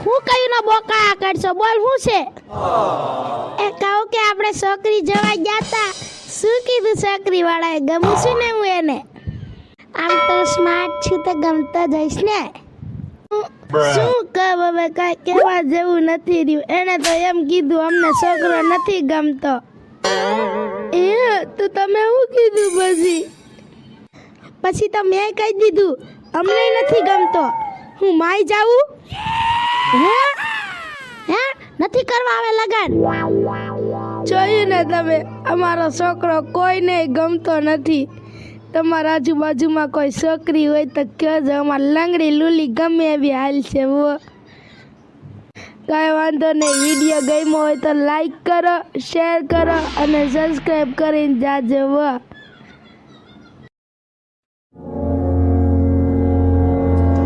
હું કયું ના બોકા કરશો બોલ હું છે એ કહું કે આપણે છોકરી જવા ગયા તા શું કીધું છોકરી વાળાએ ગમું છું ને હું એને આમ તો સ્માર્ટ છું તો ગમતા જઈશ ને શું કહું હવે કાંઈ કહેવા જેવું નથી રહ્યું એને તો એમ કીધું અમને છોકરો નથી ગમતો એ તો તમે શું કીધું પછી તો મેં કહી દીધું અમને નથી ગમતો હું માઈ જાઉં હે નથી કરવા આવે લગન જોયું ને તમે અમારો છોકરો કોઈને ગમતો નથી તમારા આજુબાજુમાં કોઈ છોકરી હોય તો કહેજો અમારે લંગડી લૂલી ગમે એવી હાલ છે કાંઈ વાંધો નહીં વિડીયો ગમ્યો હોય તો લાઈક કરો શેર કરો અને સબસ્ક્રાઈબ કરીને જાજો